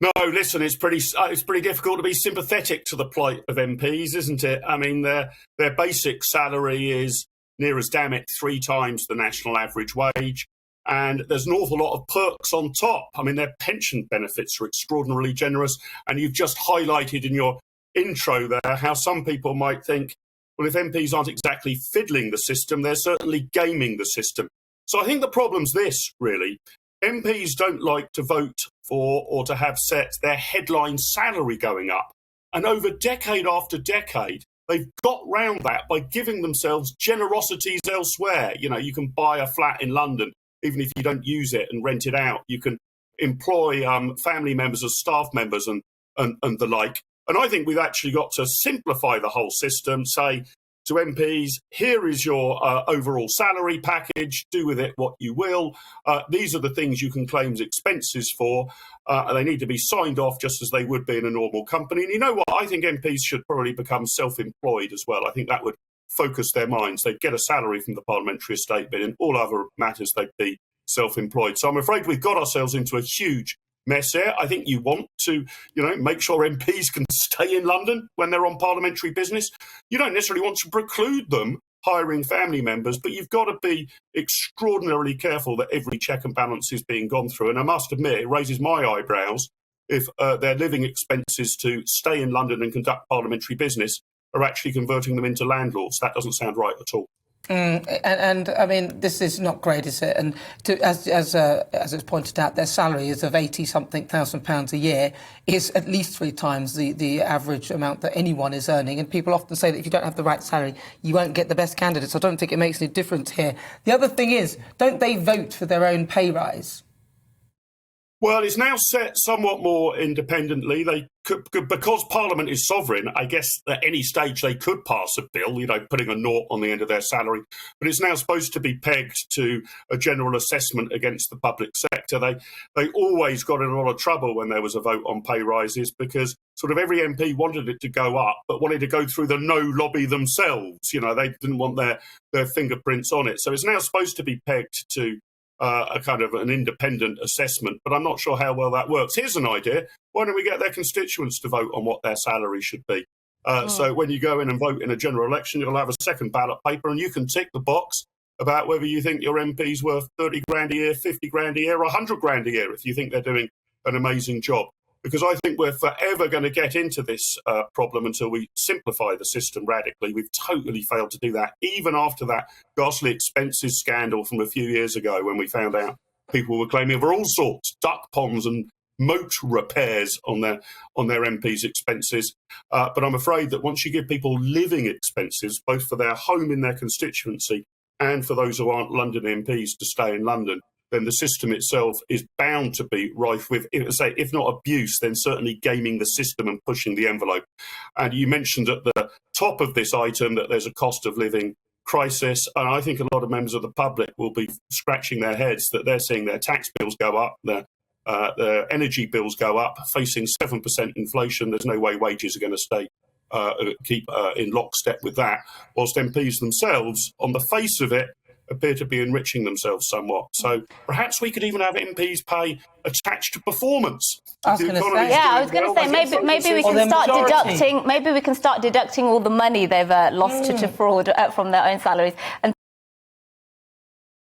No, listen, it's pretty difficult to be sympathetic to the plight of MPs, isn't it? I mean, their basic salary is near as damn it 3 times the national average wage, and there's an awful lot of perks on top. I mean, their pension benefits are extraordinarily generous, and you've just highlighted in your intro there how some people might think, well, if MPs aren't exactly fiddling the system, they're certainly gaming the system. So I think the problem's this, really. MPs don't like to vote for or to have set their headline salary going up. And over decade after decade, they've got round that by giving themselves generosities elsewhere. You know, you can buy a flat in London, even if you don't use it, and rent it out. You can employ family members as staff members and the like. And I think we've actually got to simplify the whole system, say to MPs, here is your overall salary package, do with it what you will. These are the things you can claim as expenses for. And they need to be signed off just as they would be in a normal company. And you know what? I think MPs should probably become self-employed as well. I think that would focus their minds. They'd get a salary from the parliamentary estate, but in all other matters, they'd be self-employed. So I'm afraid we've got ourselves into a huge mess here. I think you want to, make sure MPs can stay in London when they're on parliamentary business. You don't necessarily want to preclude them hiring family members, but you've got to be extraordinarily careful that every check and balance is being gone through. And I must admit, it raises my eyebrows if their living expenses to stay in London and conduct parliamentary business are actually converting them into landlords. That doesn't sound right at all. And I mean, this is not great, is it? And as it's pointed out, their salary is of 80-something thousand pounds a year, is at least 3 times the average amount that anyone is earning. And people often say that if you don't have the right salary, you won't get the best candidates. I don't think it makes any difference here. The other thing is, don't they vote for their own pay rise? Well, it's now set somewhat more independently. They could, because Parliament is sovereign, I guess at any stage they could pass a bill, putting a naught on the end of their salary. But it's now supposed to be pegged to a general assessment against the public sector. They always got in a lot of trouble when there was a vote on pay rises because sort of every MP wanted it to go up, but wanted to go through the no lobby themselves. They didn't want their fingerprints on it. So it's now supposed to be pegged to a kind of an independent assessment, but I'm not sure how well that works. Here's an idea. Why don't we get their constituents to vote on what their salary should be? So when you go in and vote in a general election, you'll have a second ballot paper and you can tick the box about whether you think your MP's worth 30 grand a year, 50 grand a year, or 100 grand a year if you think they're doing an amazing job. Because I think we're forever going to get into this problem until we simplify the system radically. We've totally failed to do that, even after that ghastly expenses scandal from a few years ago when we found out people were claiming for all sorts, duck ponds and moat repairs on their MPs' expenses. But I'm afraid that once you give people living expenses, both for their home in their constituency and for those who aren't London MPs to stay in London, then the system itself is bound to be rife with, if not abuse, then certainly gaming the system and pushing the envelope. And you mentioned at the top of this item that there's a cost of living crisis, and I think a lot of members of the public will be scratching their heads that they're seeing their tax bills go up, their energy bills go up, facing 7% inflation. There's no way wages are going to keep in lockstep with that, whilst MPs themselves, on the face of it, appear to be enriching themselves somewhat. So perhaps we could even have MPs pay attached to performance. I was going to say maybe we can start deducting. Maybe we can start deducting all the money they've lost to fraud from their own salaries. And